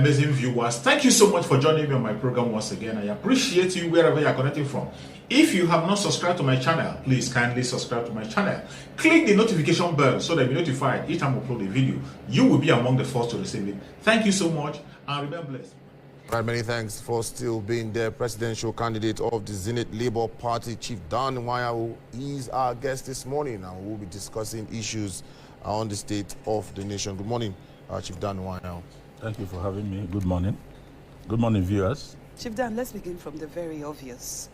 amazing viewers. Thank you so much for joining me on my program once again. I appreciate you wherever you are connecting from. If you have not subscribed to my channel, please kindly subscribe to my channel. Click the notification bell so that you'll be notified each time I upload a video. You will be among the first to receive it. Thank you so much and remain blessed. Right, many thanks for still being the presidential candidate of the Zenith Labour Party, Chief Dan Nwaya, who is our guest this morning, and we'll be discussing issues on the state of the nation. Good morning, Chief Dan Nwaya. Thank you for having me. Good morning. Good morning, viewers. Chief Dan, let's begin from the very obvious.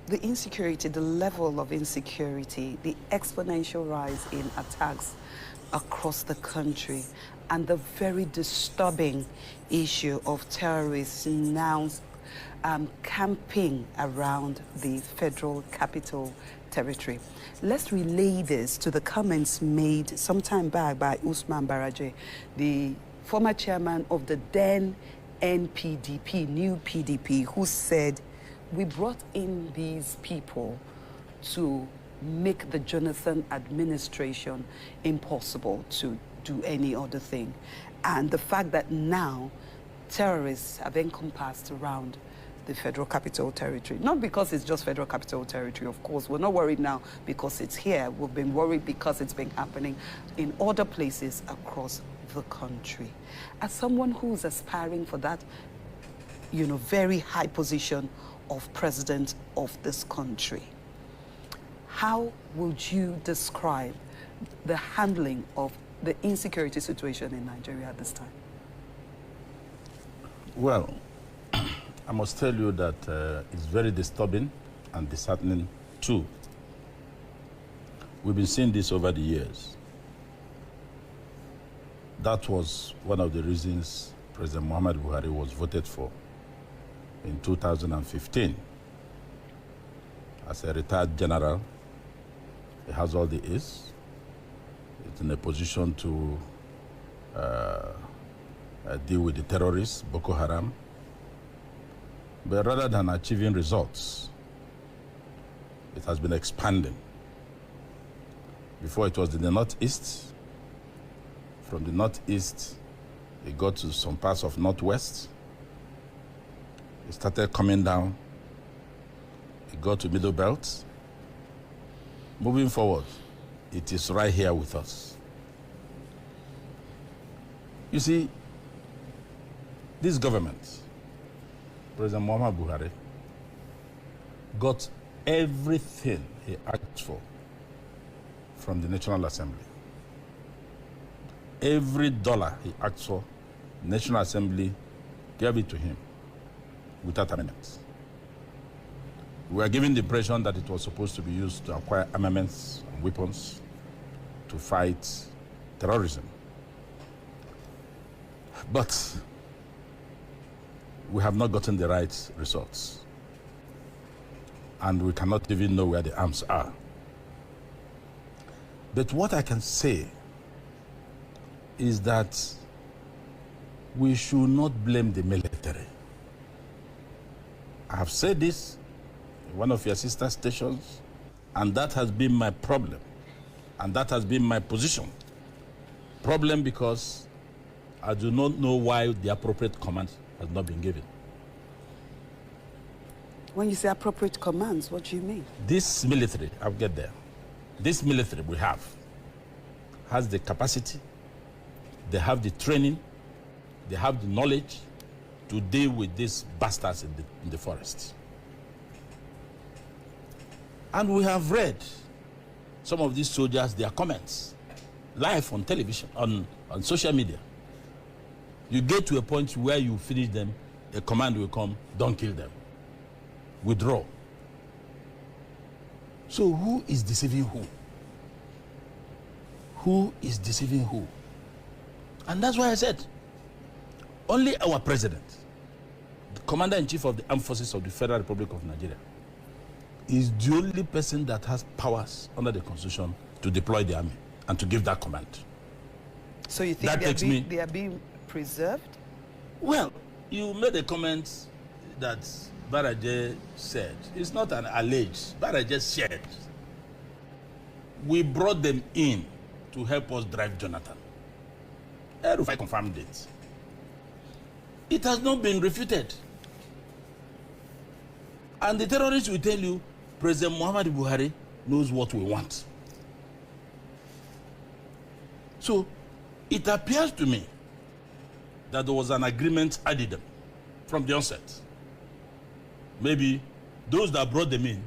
The insecurity, the level of insecurity, the exponential rise in attacks across the country, and the very disturbing issue of terrorists now camping around the Federal Capital Territory. Let's relay this to the comments made some time back by Usman Baraje, the former chairman of the then NPDP, new PDP, who said, we brought in these people to make the Jonathan administration impossible to do any other thing. And the fact that now terrorists have encompassed around the Federal Capital Territory. Not because it's just Federal Capital Territory, of course. We're not worried now because it's here. We've been worried because it's been happening in other places across the country. As someone who's aspiring for that, very high position of president of this country, how would you describe the handling of the insecurity situation in Nigeria at this time? Well, I must tell you that it's very disturbing and disheartening too. We've been seeing this over the years. That was one of the reasons President Muhammad Buhari was voted for in 2015. As a retired general, he has all the A's. He's in a position to deal with the terrorists, Boko Haram. But rather than achieving results, it has been expanding. Before it was in the northeast. From the northeast, it got to some parts of northwest. It started coming down. It got to middle belt. Moving forward, it is right here with us. You see, this government, President Muhammad Buhari, got everything he asked for from the National Assembly. Every dollar he asked for, the National Assembly gave it to him without amendments. We were given the impression that it was supposed to be used to acquire armaments and weapons to fight terrorism. But we have not gotten the right results. And we cannot even know where the arms are. But what I can say is that we should not blame the military. I have said this in one of your sister stations, and that has been my problem, and that has been my position. Problem because I do not know why the appropriate command has not been given. When you say appropriate commands, what do you mean? This military, I'll get there. This military we have has the capacity, they have the training, they have the knowledge to deal with these bastards in the forest. And we have read some of these soldiers, their comments, live on television, on social media. You get to a point where you finish them, a command will come, don't kill them. Withdraw. So who is deceiving who? Who is deceiving who? And that's why I said, only our president, the commander-in-chief of the armed forces of the Federal Republic of Nigeria, is the only person that has powers under the Constitution to deploy the army and to give that command. So you think they are being preserved? Well, you made a comment that Baraje said. It's not an alleged. Baraje said. We brought them in to help us drive Jonathan. El-Rufai confirmed it. It has not been refuted. And the terrorists will tell you, President Muhammadu Buhari knows what we want. So, it appears to me that there was an agreement added them from the onset. Maybe those that brought them in,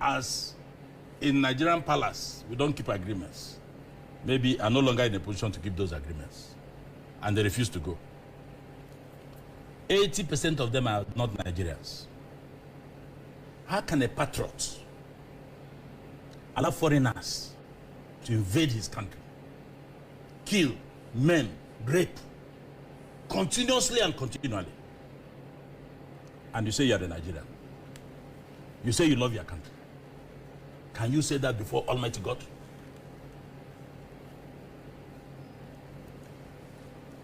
as in Nigerian palace, we don't keep agreements. Maybe are no longer in a position to keep those agreements. And they refuse to go. 80% of them are not Nigerians. How can a patriot allow foreigners to invade his country, kill, maim, rape, continuously and continually? And you say you're a Nigerian. You say you love your country. Can you say that before Almighty God?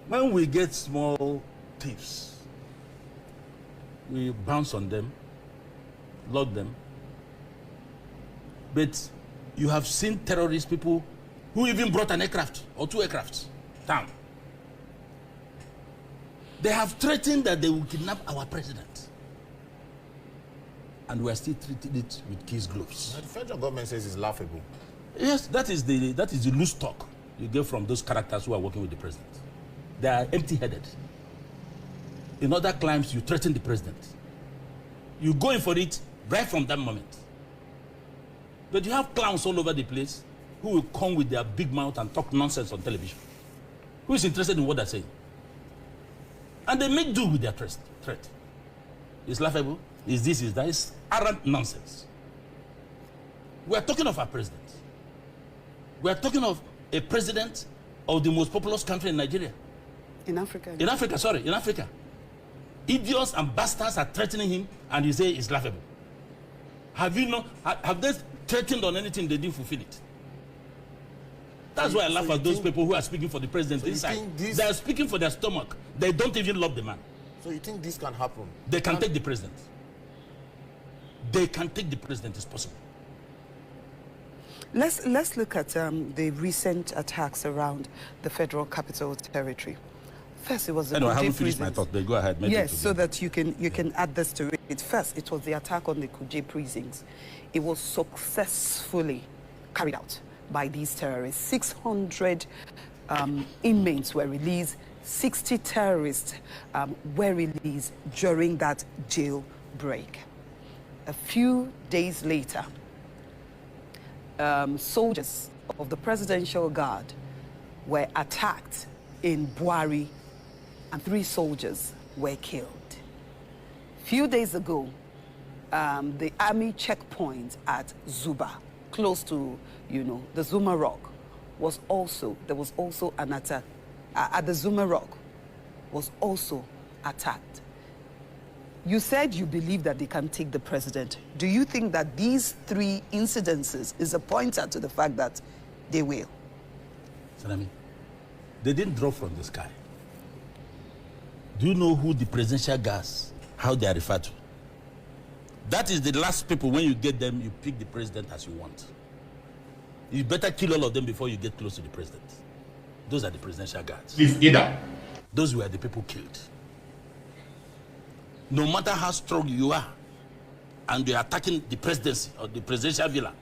When we get small thieves, we bounce on them, lock them. But you have seen terrorist people who even brought an aircraft or 2 aircrafts down. They have threatened that they will kidnap our president. And we are still treating it with kids' gloves. The federal government says it's laughable. Yes, that is the loose talk you get from those characters who are working with the president. They are empty-headed. In other climes, you threaten the president. You go in for it right from that moment. But you have clowns all over the place who will come with their big mouth and talk nonsense on television. Who is interested in what they're saying? And they make do with their threat. It's laughable. Is this, is that? It's arrant nonsense. We are talking of our president. We are talking of a president of the most populous country in Nigeria. In Africa. In Africa, sorry, in Africa. Idiots and bastards are threatening him, and you say it's laughable. Have they threatened on anything they didn't fulfill it? That's why I laugh at those people who are speaking for the president inside. They are speaking for their stomach. They don't even love the man. So you think this can happen? They can take the president. They can take the president, it's possible. Let's look at the recent attacks around the Federal Capital Territory. First, it was the I haven't finished my thought. But go ahead. Yes, so that you can add this to it. First, it was the attack on the Kuje precincts. It was successfully carried out by these terrorists. 600 inmates were released. 60 terrorists were released during that jailbreak. A few days later, soldiers of the Presidential Guard were attacked in Buari, and 3 soldiers were killed. Few days ago, the army checkpoint at Zuba, close to, the Zuma Rock, there was also an attack. At the Zuma Rock was also attacked. You said you believe that they can take the president. Do you think that these 3 incidences is a pointer to the fact that they will? Salami, they didn't drop from the sky. Do you know who the presidential guards, how they are referred to? That is the last people, when you get them, you pick the president as you want. You better kill all of them before you get close to the president. Those are the presidential guards. If either. Those were the people killed. No matter how strong you are, and you're attacking the presidency or the presidential villa,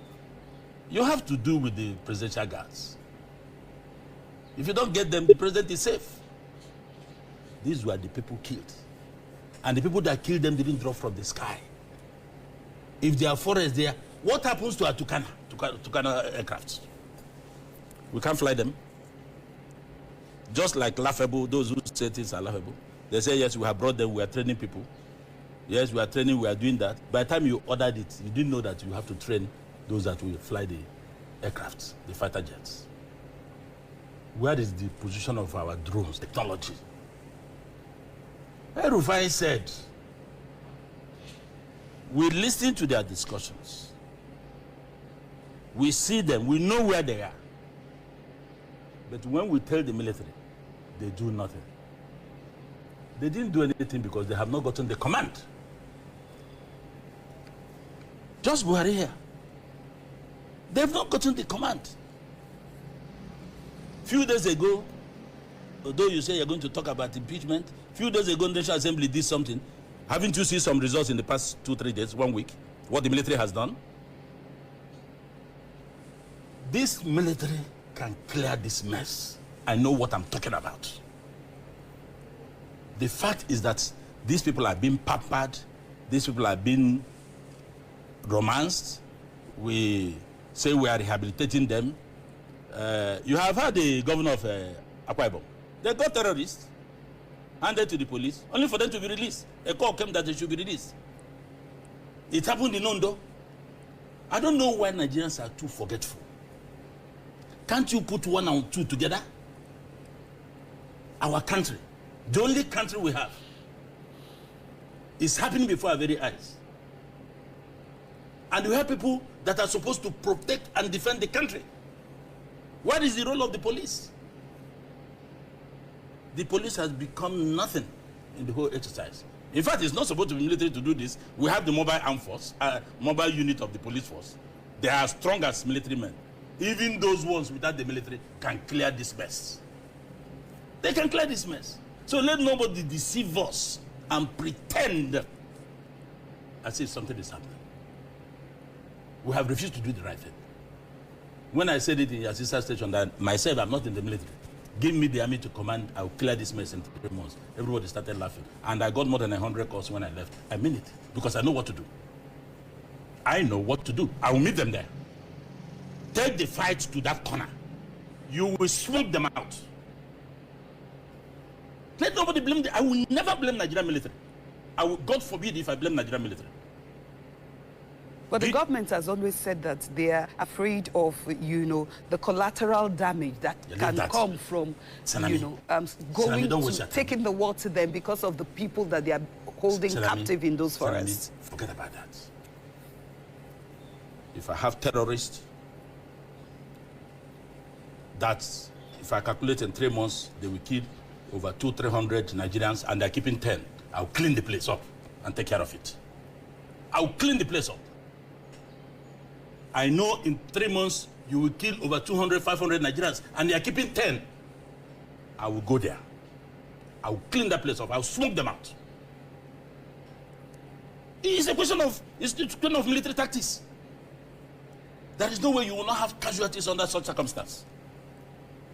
you have to do with the presidential guards. If you don't get them, the president is safe. These were the people killed. And the people that killed them didn't drop from the sky. If there are forests there, what happens to our Tukana aircrafts? We can't fly them. Just like laughable, those who say things are laughable. They say, yes, we have brought them, we are training people. Yes, we are training, we are doing that. By the time you ordered it, you didn't know that you have to train those that will fly the aircrafts, the fighter jets. Where is the position of our drones, technology? El-Rufai said, we listen to their discussions. We see them, we know where they are. But when we tell the military, they do nothing. They didn't do anything because they have not gotten the command. Just Buhari here. They've not gotten the command. Few days ago, although you say you're going to talk about impeachment, a few days ago, the National Assembly did something. Haven't you seen some results in the past 2-3 days, 1 week, what the military has done? This military can clear this mess. I know what I'm talking about. The fact is that these people are being pampered, these people are being romanced. We say we are rehabilitating them. You have heard the governor of Akwa Ibom. They got terrorists, handed to the police, only for them to be released. A call came that they should be released. It happened in Ondo. I don't know why Nigerians are too forgetful. Can't you put 1 and 2 together? Our country, the only country we have, is happening before our very eyes. And we have people that are supposed to protect and defend the country. What is the role of the police? The police has become nothing in the whole exercise. In fact, it's not supposed to be military to do this. We have the mobile armed force, mobile unit of the police force. They are strong as military men. Even those ones without the military can clear this mess. They can clear this mess. So let nobody deceive us and pretend as if something is happening. We have refused to do the right thing. When I said it in your sister station that myself, I'm not in the military, give me the army to command, I'll clear this mess in 3 months. Everybody started laughing. And I got more than 100 calls when I left. I mean it, because I know what to do. I know what to do. I will meet them there. Take the fight to that corner. You will smoke them out. Let nobody blame I will never blame Nigerian military. God forbid if I blame Nigerian military. But the government has always said that they are afraid of, the collateral damage that can come from, taking the war to them because of the people that they are holding captive in those forests. Forget about that. If I have terrorists, that's, if I calculate in 3 months, they will kill over 200-300 Nigerians, and they're keeping 10. I'll clean the place up and take care of it. I'll clean the place up. I know in 3 months, you will kill over 200-500 Nigerians, and they are keeping 10. I will go there. I will clean that place up. I will smoke them out. It's a question of military tactics. There is no way you will not have casualties under such circumstance.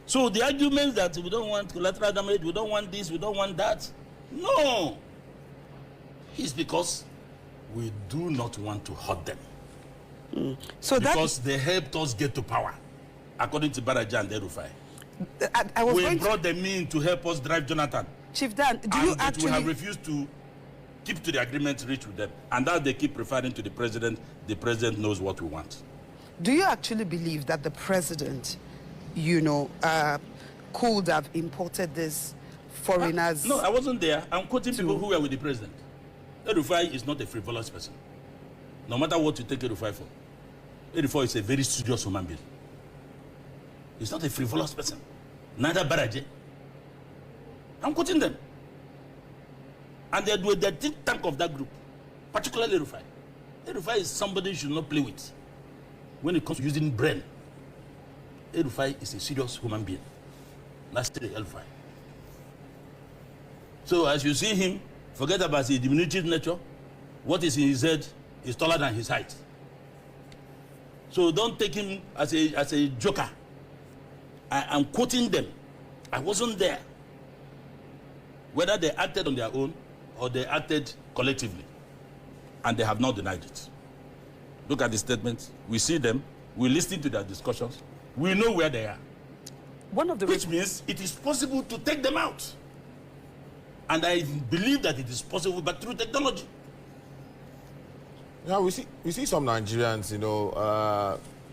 So the argument that we don't want collateral damage, we don't want this, we don't want that, no. It's because we do not want to hurt them. Because they helped us get to power, according to Baraja and Derufai. We brought them in to help us drive Jonathan. Chief Dan, we have refused to keep to the agreement reached with them. And that they keep referring to the president knows what we want. Do you actually believe that the president, could have imported these foreigners? No, I wasn't there. I'm quoting people who were with the president. Erufai is not a frivolous person. No matter what you take Erufai for. Erufai is a very serious human being. He's not a frivolous person. Neither Baraje. I'm quoting them. And they're the think tank of that group, particularly Erufai. Erufai is somebody you should not play with. When it comes to using brain, Erufai is a serious human being. That's the Erufai. So as you see him, forget about his diminutive nature. What is in his head is taller than his height. So don't take him as a joker. I am quoting them. I wasn't there. Whether they acted on their own or they acted collectively. And they have not denied it. Look at the statements. We see them. We listen to their discussions. We know where they are. Which means it is possible to take them out. And I believe that it is possible, but through technology. Yeah, we see some Nigerians,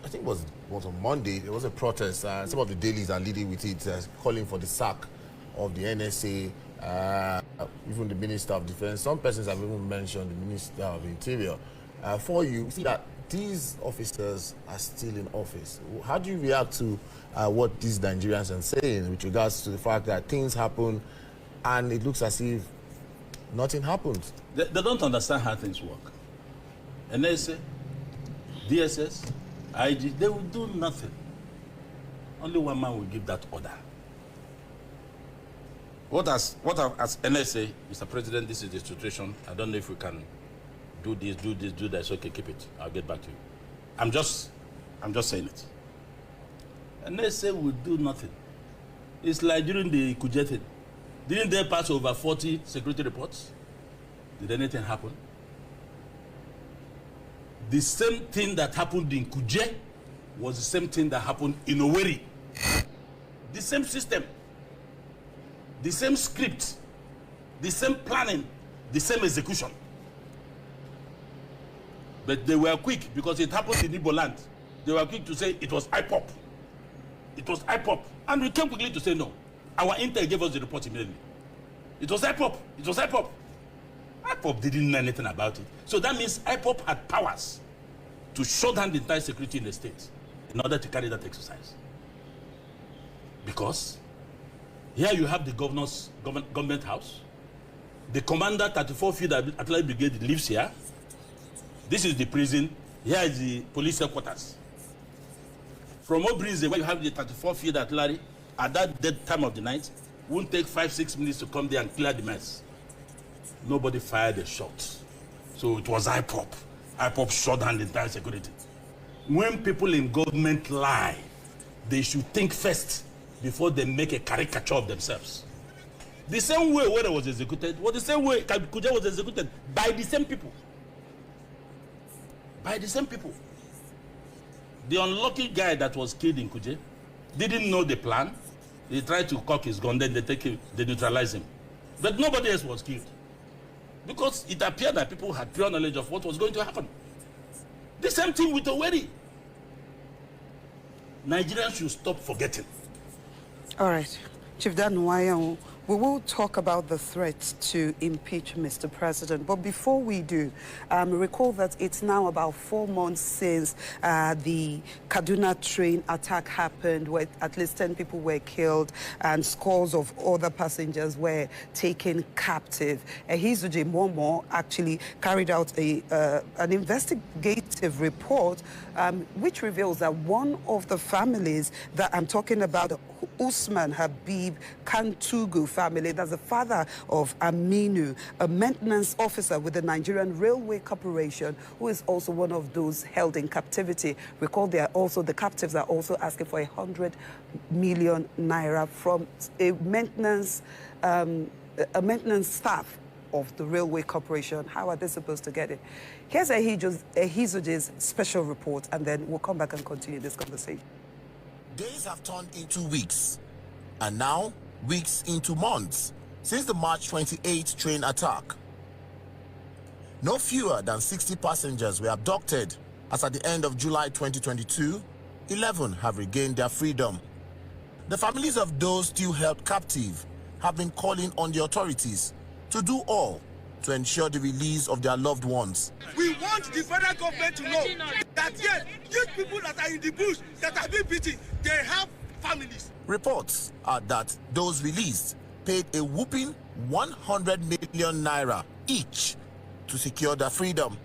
I think it was on Monday, there was a protest. Some of the dailies are leading with it, calling for the sack of the NSA, even the Minister of Defense. Some persons have even mentioned the Minister of Interior. For you, see that these officers are still in office. How do you react to what these Nigerians are saying with regards to the fact that things happen and it looks as if nothing happens? They don't understand how things work. NSA, DSS, IG, they will do nothing. Only one man will give that order. as NSA, Mr. President, this is the situation. I don't know if we can do this, do that. Okay, keep it. I'll get back to you. I'm just saying it. NSA will do nothing. It's like during the Kuje thing. Didn't they pass over 40 security reports? Did anything happen? The same thing that happened in Kuje was the same thing that happened in Owerri. The same system, the same script, the same planning, the same execution. But they were quick because it happened in Igbo land. They were quick to say it was IPOP. It was IPOP. And we came quickly to say no. Our intel gave us the report immediately. It was IPOP. It was IPOP. IPOP didn't know anything about it. So that means IPOP had powers to shut down the entire security in the state in order to carry that exercise. Because here you have the government house. The commander, 34 Field Artillery Brigade, lives here. This is the prison. Here is the police headquarters. From Obrize, where you have the 34 Field Artillery, at that dead time of the night, won't take 5-6 minutes to come there and clear the mess. Nobody fired a shot. So it was IPOP. IPOP shut down the entire security. When people in government lie, they should think first before they make a caricature of themselves. The same way Owerri was executed was the same way Kuje was executed, by the same people. By the same people. The unlucky guy that was killed in Kuje didn't know the plan. He tried to cock his gun, then they neutralized him. But nobody else was killed. Because it appeared that people had pure knowledge of what was going to happen. The same thing with Owerri. Nigerians should stop forgetting. All right. Chief Dan Nwayam, we will talk about the threat to impeach Mr. President. But before we do, recall that it's now about 4 months since the Kaduna train attack happened, where at least 10 people were killed and scores of other passengers were taken captive. Ehizuje Momo actually carried out an investigative report which reveals that one of the families that I'm talking about, Usman Habib Kantugu family, that's the father of Aminu, a maintenance officer with the Nigerian Railway Corporation, who is also one of those held in captivity. Recall the captives are also asking for 100 million naira from a maintenance staff of the Railway Corporation. How are they supposed to get it? Here's Ehizuje's special report, and then we'll come back and continue this conversation. Days have turned into weeks, and now weeks into months since the March 28th train attack. No fewer than 60 passengers were abducted, as at the end of July 2022, 11 have regained their freedom. The families of those still held captive have been calling on the authorities to do all to ensure the release of their loved ones. We want the federal government to know that yes, these people that are in the bush, that are being beaten, they have families. Reports are that those released paid a whopping 100 million naira each to secure their freedom.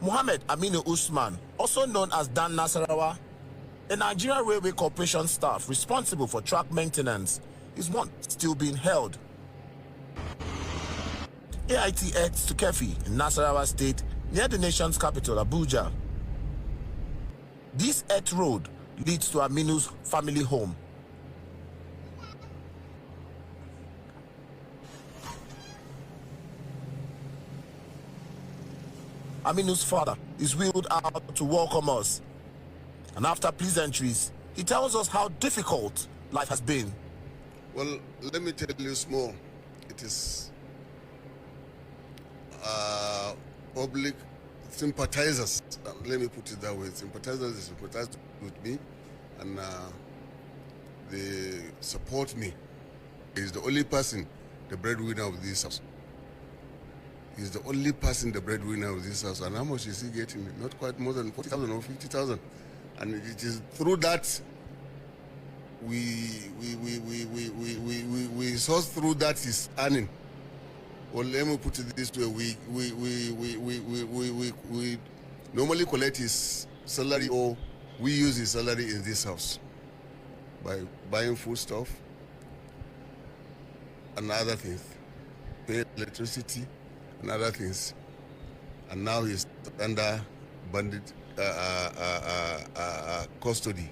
Muhammad Aminu Usman, also known as Dan Nasarawa, a Nigeria Railway Corporation staff responsible for track maintenance, is one still being held. AIT heads to Kefi in Nasarawa State, near the nation's capital, Abuja. This earth road leads to Aminu's family home. Aminu's father is wheeled out to welcome us. And after pleasantries, he tells us how difficult life has been. Well, let me tell you small. It is public sympathizers. Let me put it that way. Sympathizers sympathize with me, and they support me. He's the only person, the breadwinner of this house. He's the only person, the breadwinner of this house. And how much is he getting? Not quite more than 40,000 or 50,000. And it is through that we source through that his earning. Well, let me put it this way: we normally collect his salary, or we use his salary in this house by buying food stuff, and other things, pay electricity and other things, and now he's under bandit custody.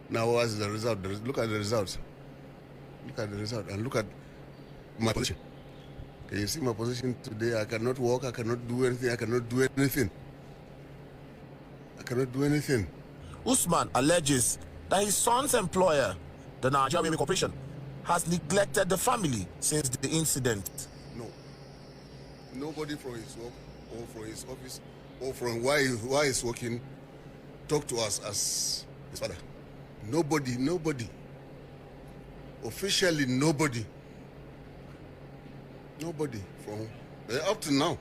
Now what's the result? Look at the result. Look at the result and look at my position. Can you see my position today? I cannot walk, I cannot do anything, I cannot do anything. I cannot do anything. Usman alleges that his son's employer, the Nigerian Corporation, has neglected the family since the incident. No. Nobody from his work or from his office or from why he's working talk to us as his father. Nobody. Officially, nobody. Nobody from up to now.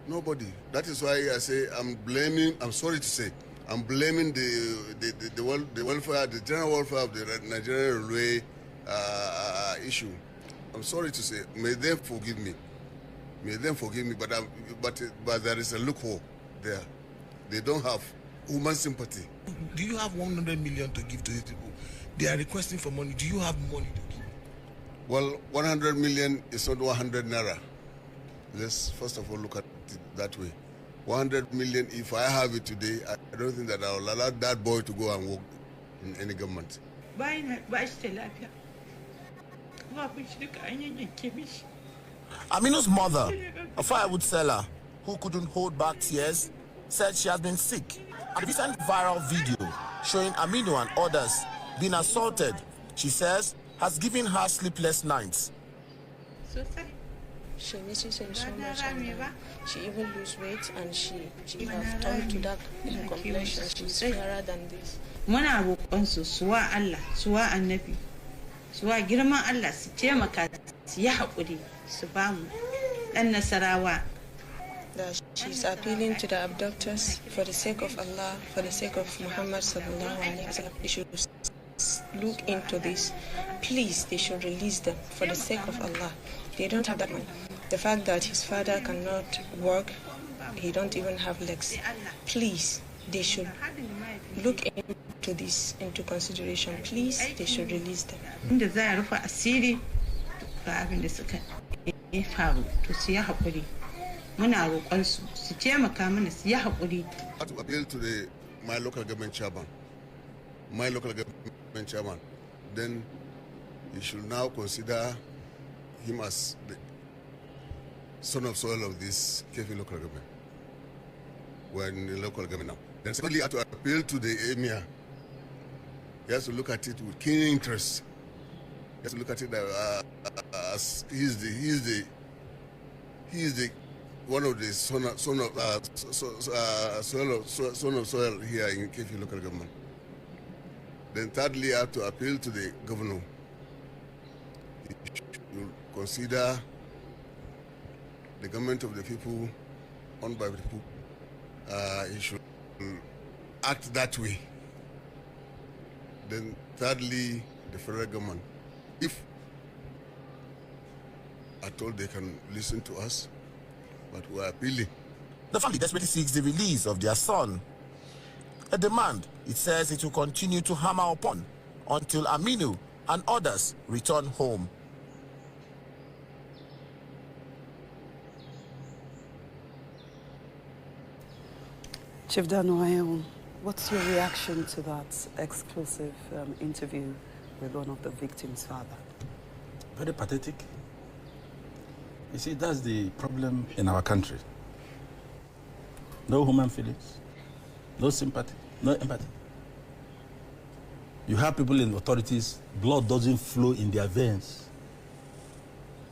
Nobody. That is why I say I'm sorry to say, I'm blaming the welfare, the general welfare of the Nigerian railway issue. I'm sorry to say, may they forgive me. May them forgive me, but there is a loophole there. They don't have human sympathy. Do you have 100 million to give to these people? They are requesting for money. Do you have money to give? Well, 100 million is not 100 naira. Let's first of all look at it that way. 100 million, if I have it today, I don't think that I will allow that boy to go and work in any government. Aminu's mother, a firewood seller who couldn't hold back tears, said she has been sick. A recent viral video showing Aminu and others being assaulted, she says, has given her sleepless nights. She misses him so much, and she even lose weight, and she have turned to dark complexion. She's fairer than this. Muna roƙon su suwa Allah, suwa annabi, suwa girman Allah su taimaka su yi haƙuri su bamu ɗan Nasarawa. She's appealing to the abductors for the sake of Allah, for the sake of Muhammad sallallahu alaihi wasallam. They should look into this. Please, they should release them for the sake of Allah. They don't have that money. The fact that his father cannot work, he don't even have legs. Please, they should look into this into consideration. Please, they should release them. Inda za a rufe asiri ga abin da suka yi faru to su yi haƙuri. Muna roƙon su su taimaka mana su yi haƙuri. I have to appeal to my local government chairman. Then you should now consider him as the son of soil of this Kefi local government. We're in the local government now. Then secondly, I have to appeal to the emir. He has to look at it with keen interest. He has to look at it as he's the one of the son of soil here in Kefi local government. Then thirdly, I have to appeal to the governor. He should consider the government of the people, owned by the people. He should act that way. Then thirdly, the federal government. If at all they can listen to us, but we are appealing. The family desperately seeks the release of their son. A demand it says it will continue to hammer upon until Aminu and others return home. Chief Danoye, what's your reaction to that exclusive interview with one of the victims' father? Very pathetic. You see, that's the problem in our country. No human feelings, no sympathy, no empathy. You have people in authorities, blood doesn't flow in their veins.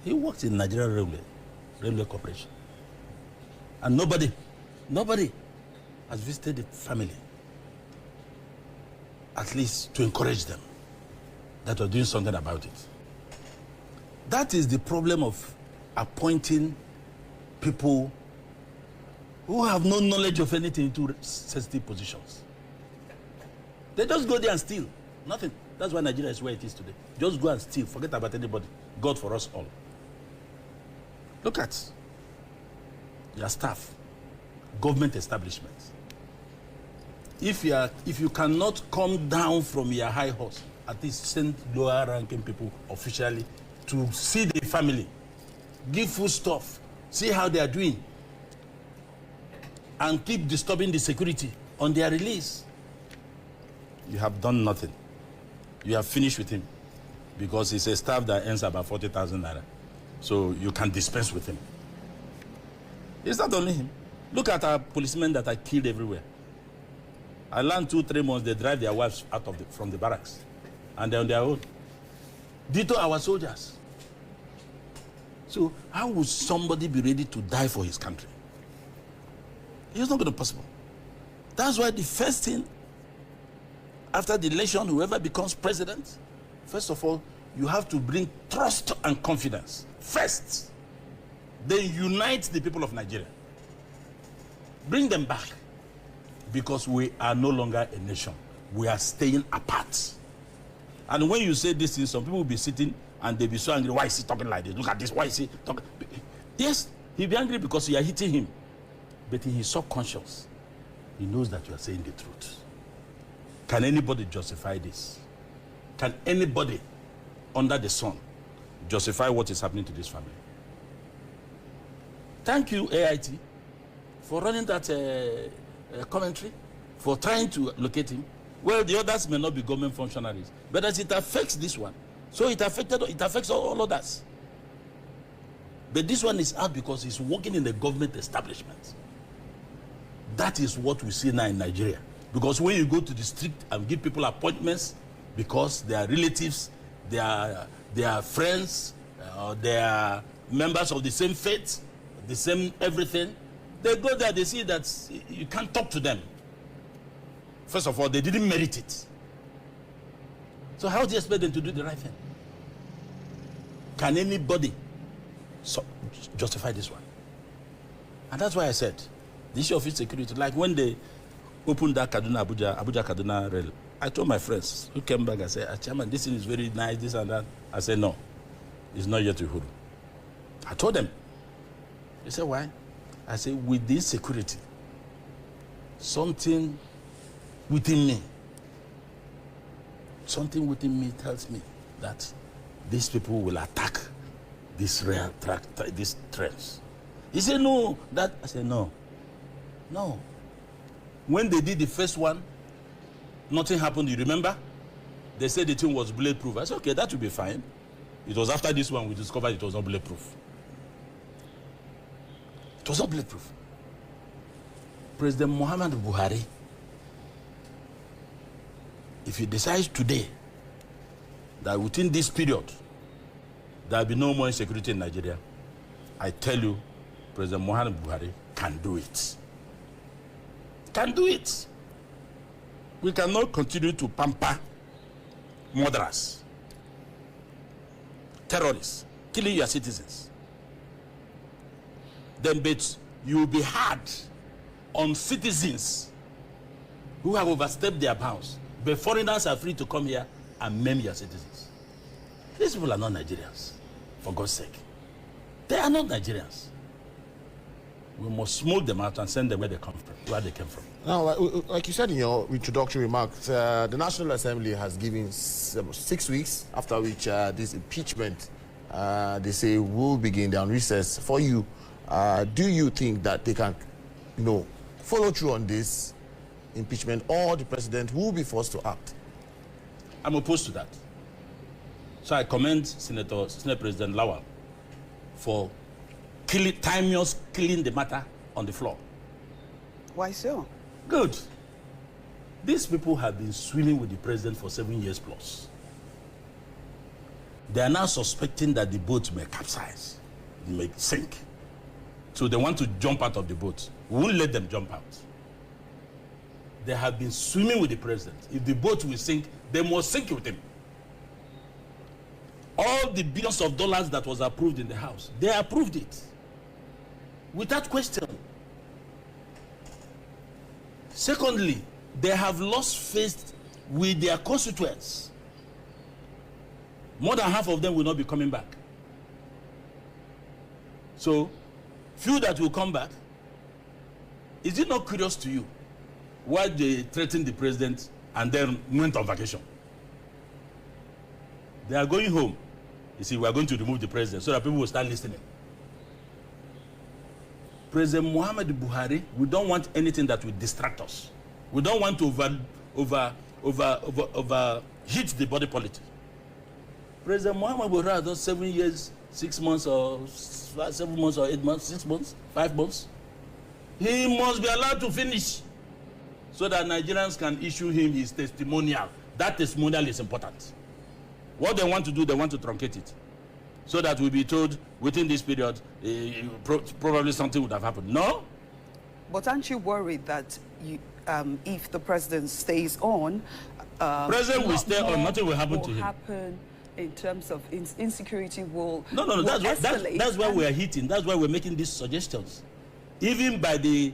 He works in Nigeria Railway Corporation. And nobody has visited the family, at least to encourage them that we're doing something about it. That is the problem of appointing people who have no knowledge of anything into sensitive positions. They just go there and steal. Nothing. That's why Nigeria is where it is today. Just go and steal. Forget about anybody. God for us all. Look at your staff, government establishments. If you cannot come down from your high horse at least send lower ranking people officially to see the family, give food stuff, see how they are doing, and keep disturbing the security on their release. You have done nothing. You have finished with him because he's a staff that earns about 40,000 naira. So you can dispense with him. It's not only him. Look at our policemen that are killed everywhere. I learned 2-3 months, they drive their wives out of from the barracks. And they're on their own. Ditto our soldiers. So how would somebody be ready to die for his country? It's not going to be possible. That's why the first thing, after the election, whoever becomes president, first of all, you have to bring trust and confidence first. Then unite the people of Nigeria. Bring them back. Because we are no longer a nation. We are staying apart. And when you say this thing, some people will be sitting and they'll be so angry. Why is he talking like this? Look at this. Why is he talking? Yes, he'll be angry because you are hitting him. But in his subconscious, he knows that you are saying the truth. Can anybody justify this? Can anybody under the sun justify what is happening to this family? Thank you, AIT, for running that commentary, for trying to locate him. Well, the others may not be government functionaries, but as it affects this one, so it affects all others. But this one is out because he's working in the government establishment. That is what we see now in Nigeria. Because when you go to the street and give people appointments because they are relatives, they are friends, they are members of the same faith, the same everything, they go there, they see that you can't talk to them. First of all, they didn't merit it. So how do you expect them to do the right thing? Can anybody justify this one? And that's why I said, the issue of insecurity, like when they opened that Abuja-Kaduna rail, I told my friends who came back, I said, Chairman, this thing is very nice, this and that. I said, no, it's not yet to Uhuru. I told them. They said, why? I said, with this security, something within me tells me that these people will attack this rail track, these trains. He said, no, that. I said, no. No. When they did the first one, nothing happened, you remember? They said the thing was bulletproof. I said, okay, that will be fine. It was after this one we discovered it was not bulletproof. It was not bulletproof. President Muhammad Buhari, if he decides today that within this period there will be no more insecurity in Nigeria, I tell you, President Muhammad Buhari can do it. Can do it. We cannot continue to pamper murderers, terrorists, killing your citizens. Then, but you will be hard on citizens who have overstepped their bounds. But foreigners are free to come here and maim your citizens. These people are not Nigerians, for God's sake. They are not Nigerians. We must smoke them out and send them where they come from, where they came from. Now, like you said in your introductory remarks, the National Assembly has given 6 weeks, after which this impeachment, they say, will begin down recess. For you, do you think that they can, follow through on this impeachment, or the president will be forced to act? I'm opposed to that. So I commend Senate President Lawal for timeous killing the matter on the floor. Why so? Good. These people have been swimming with the president for 7 years plus. They are now suspecting that the boat may capsize, may sink. So they want to jump out of the boat. We won't let them jump out. They have been swimming with the president. If the boat will sink, they must sink with him. All the billions of dollars that was approved in the House, they approved it without question. Secondly, they have lost faith with their constituents. More than half of them will not be coming back. So, few that will come back, is it not curious to you why they threatened the president and then went on vacation? They are going home. You see, we are going to remove the president so that people will start listening. President Muhammad Buhari, we don't want anything that will distract us. We don't want to overheat the body politic. President Muhammad Buhari has done 7 years, 6 months, or 7 months, or 8 months, 6 months, 5 months. He must be allowed to finish so that Nigerians can issue him his testimonial. That testimonial is important. What they want to do, they want to truncate it so that we'll be told within this period probably something would have happened. No? But aren't you worried that if the president stays on, president will stay on, nothing will happen to him. In terms of insecurity will that's why we are hitting. That's why we're making these suggestions. Even by the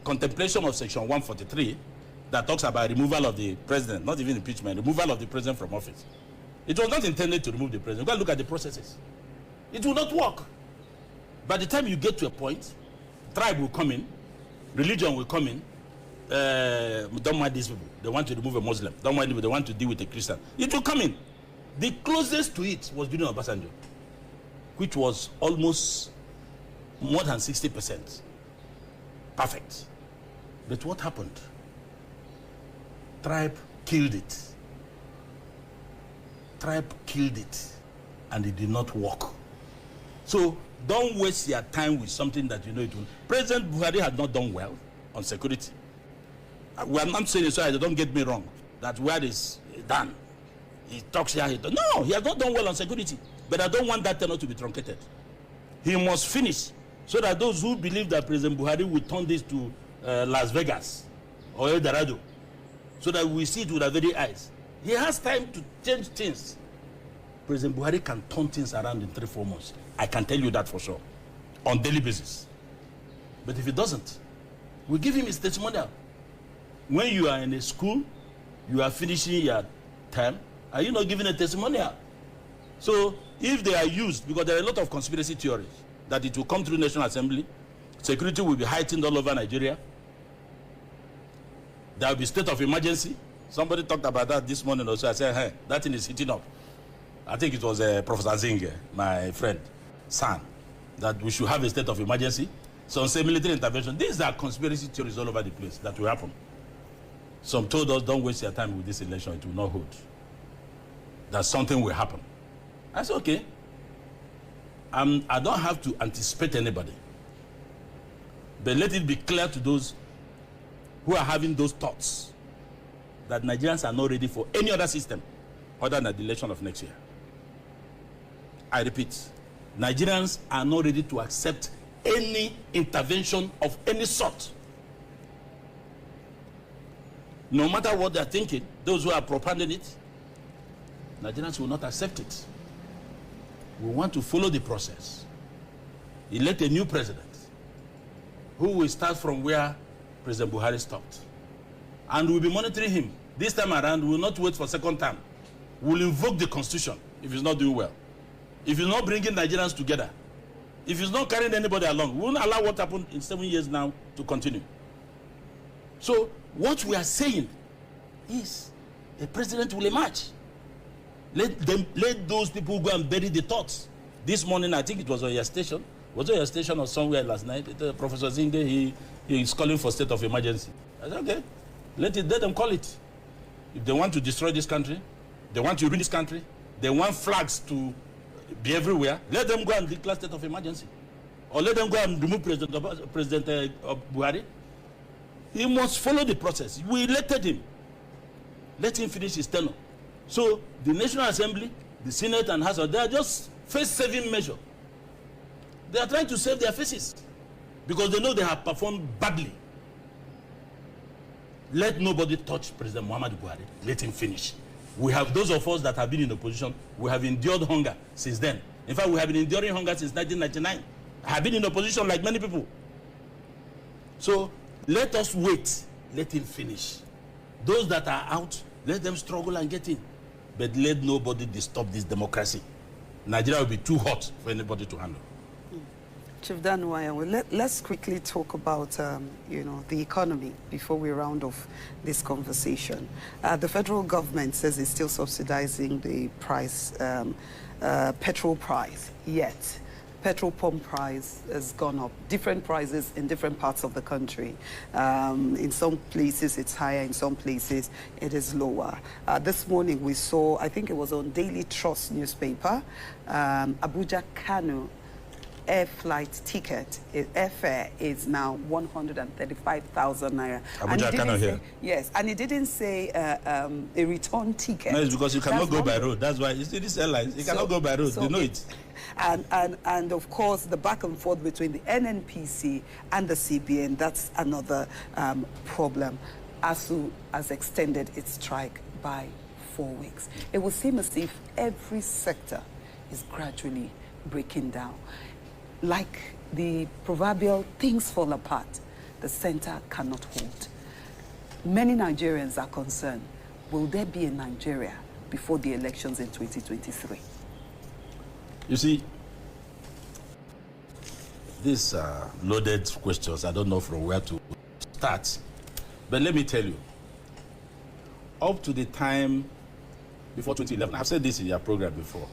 contemplation of Section 143 that talks about removal of the president, not even impeachment, removal of the president from office. It was not intended to remove the president. Go and look at the processes. It will not work. By the time you get to a point, tribe will come in, religion will come in. Don't mind these people. They want to remove a Muslim. Don't mind them. They want to deal with a Christian. It will come in. The closest to it was during Obasanjo, which was almost more than 60%. Perfect. But what happened? Tribe killed it. Tribe killed it, and it did not work. So don't waste your time with something that you know it will. President Buhari had not done well on security. We are not saying it, so don't get me wrong, that where is done. He talks here, no, he has not done well on security. But I don't want that tenor to be truncated. He must finish so that those who believe that President Buhari will turn this to Las Vegas or El Dorado, so that we see it with our very eyes. He has time to change things. President Buhari can turn things around in 3-4 months. I can tell you that for sure, on daily basis. But if he doesn't, we give him his testimonial. When you are in a school, you are finishing your term, are you not giving a testimonial? So if they are used, because there are a lot of conspiracy theories, that it will come through National Assembly, security will be heightened all over Nigeria, there will be state of emergency. Somebody talked about that this morning also. I said, hey, that thing is heating up. I think it was Professor Zing, my friend, son, that we should have a state of emergency. Some say military intervention. These are conspiracy theories all over the place that will happen. Some told us, don't waste your time with this election, it will not hold. That something will happen. I said, okay. I don't have to anticipate anybody. But let it be clear to those who are having those thoughts that Nigerians are not ready for any other system other than the election of next year. I repeat, Nigerians are not ready to accept any intervention of any sort. No matter what they're thinking, those who are propounding it, Nigerians will not accept it. We want to follow the process. Elect a new president who will start from where President Buhari stopped. And we'll be monitoring him. This time around, we will not wait for second time. We'll invoke the constitution if he's not doing well. If he's not bringing Nigerians together, if he's not carrying anybody along, we won't allow what happened in 7 years now to continue. So what we are saying is a president will emerge. Let those people go and bury the thoughts. This morning, I think it was on your station. Was it your station or somewhere last night? Professor Zinde, he is calling for state of emergency. I said, okay, let them call it. If they want to destroy this country, they want to ruin this country, they want flags to be everywhere, let them go and declare state of emergency. Or let them go and remove President Buhari. He must follow the process. We elected him. Let him finish his tenure. So the National Assembly, the Senate and House, they are just face-saving measure. They are trying to save their faces because they know they have performed badly. Let nobody touch President Muhammad Buhari. Let him finish. We have those of us that have been in opposition. We have endured hunger since then. In fact, we have been enduring hunger since 1999. I have been in opposition like many people. So let us wait. Let him finish. Those that are out, let them struggle and get in. But let nobody disturb this democracy. Nigeria will be too hot for anybody to handle. Chief Danwaya, let's quickly talk about, you know, the economy before we round off this conversation. The federal government says it's still subsidizing the price, petrol price, yet petrol pump price has gone up. Different prices in different parts of the country. In some places it's higher, in some places it is lower. This morning we saw, I think it was on Daily Trust newspaper, Abuja Kano air flight ticket, airfare is now 135,000 naira. Abuja Kano here. Yes, and it didn't say a return ticket. No, it's because you cannot go by road. That's why you see these airlines, you cannot go by road. They know it. And of course, the back and forth between the NNPC and the CBN, that's another problem. ASU has extended its strike by 4 weeks. It will seem as if every sector is gradually breaking down. Like the proverbial things fall apart, the center cannot hold. Many Nigerians are concerned, will there be a Nigeria before the elections in 2023? You see, these are loaded questions. I don't know from where to start. But let me tell you, up to the time before 2011, I've said this in your program before,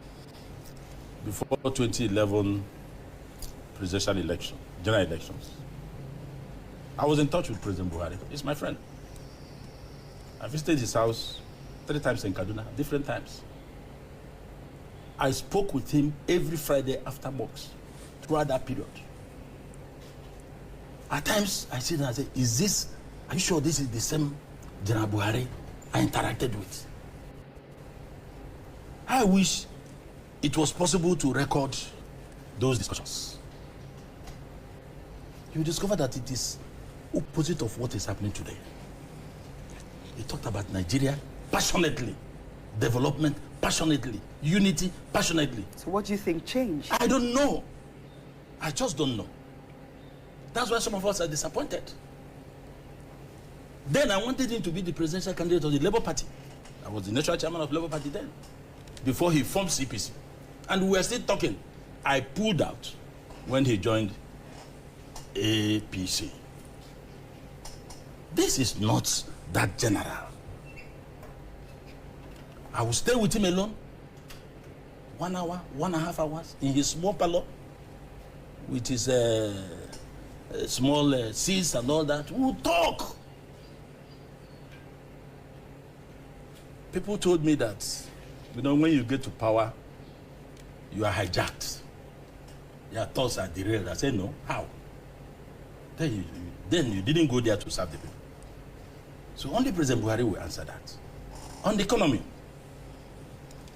2011 presidential election, general elections, I was in touch with President Buhari. He's my friend. I visited his house 3 times in Kaduna, different times. I spoke with him every Friday after mocks throughout that period. At times, I sit and I say, are you sure this is the same General Buhari I interacted with? I wish it was possible to record those discussions. You discover that it is opposite of what is happening today. He talked about Nigeria passionately, development passionately, unity passionately. So what do you think changed? I don't know. I just don't know. That's why some of us are disappointed. Then I wanted him to be the presidential candidate of the Labour Party. I was the national chairman of the Labour Party then, before he formed CPC. And we were still talking. I pulled out when he joined APC. This is not that general. I will stay with him alone, 1 hour, 1.5 hours, in his small parlor, with his small seats and all that. We'll talk. People told me that, you know, when you get to power, you are hijacked. Your thoughts are derailed. I said, no, how? Then you didn't go there to serve the people. So only President Buhari will answer that. On the economy,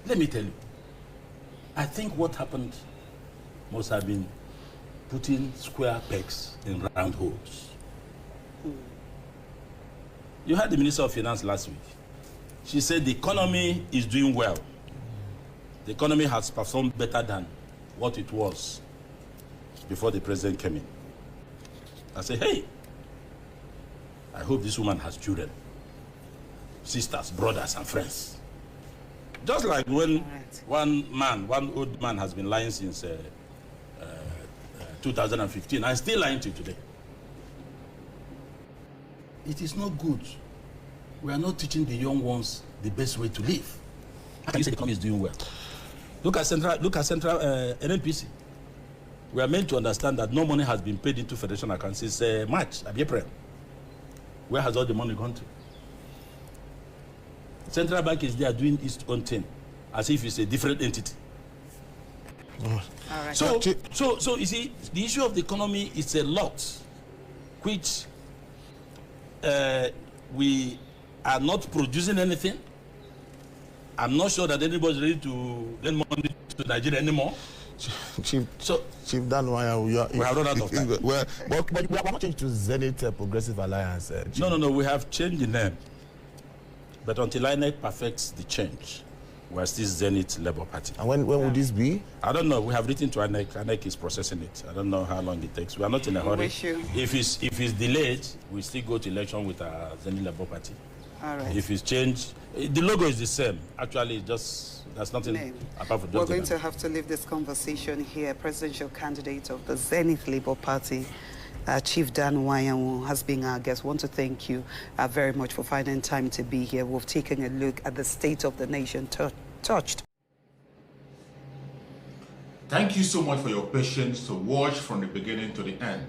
let me tell you, I think what happened must have been putting square pegs in round holes. You heard the Minister of Finance last week. She said the economy is doing well. The economy has performed better than what it was before the president came in. I said, hey, I hope this woman has children, sisters, brothers, and friends. Just like when one old man has been lying since 2015, I'm still lying to you today. It is not good. We are not teaching the young ones the best way to live. How can you say the economy is doing well? Look at Central NNPC. We are meant to understand that no money has been paid into federation accounts since March, April. Where has all the money gone to? Central Bank is there doing its own thing, as if it's a different entity. All right. So you see, the issue of the economy is a lot, which we are not producing anything. I'm not sure that anybody's ready to lend money to Nigeria anymore. Chief Danwaya, we have run out of time. But we are not changed to Zenith Progressive Alliance. No, we have changed the name. But until INEC perfects the change, we are still Zenith Labour Party. And when would this be? I don't know. We have written to INEC. INEC is processing it. I don't know how long it takes. We are not in a hurry. If it's delayed, we still go to election with our Zenith Labour Party. All right. If it's changed, the logo is the same. Actually, it's just, there's nothing apart from just We're going to have to leave this conversation here. Presidential candidate of the Zenith Labour Party, Chief Dan Nwayawu, has been our guest. Want to thank you very much for finding time to be here. We've taken a look at the state of the nation touched. Thank you so much for your patience to watch from the beginning to the end.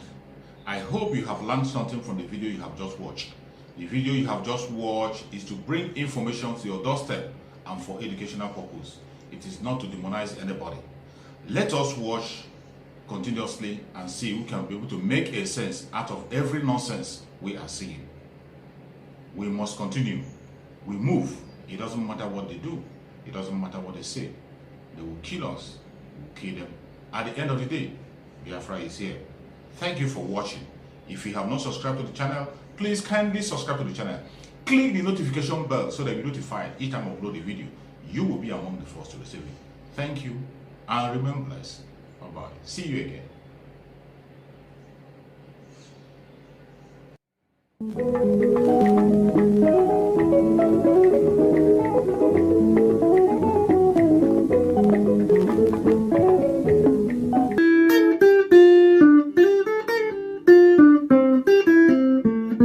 I hope you have learned something from the video you have just watched. The video you have just watched is to bring information to your doorstep and for educational purpose. It is not to demonize anybody. Let us watch continuously and see who can be able to make a sense out of every nonsense we are seeing. We must continue. We move. It doesn't matter what they do. It doesn't matter what they say. They will kill us. We'll kill them. At the end of the day, Biafra is here. Thank you for watching. If you have not subscribed to the channel, please kindly subscribe to the channel. Click the notification bell so that you're notified each time I upload a video. You will be among the first to receive it. Thank you and remain blessed. Bye-bye. See you again.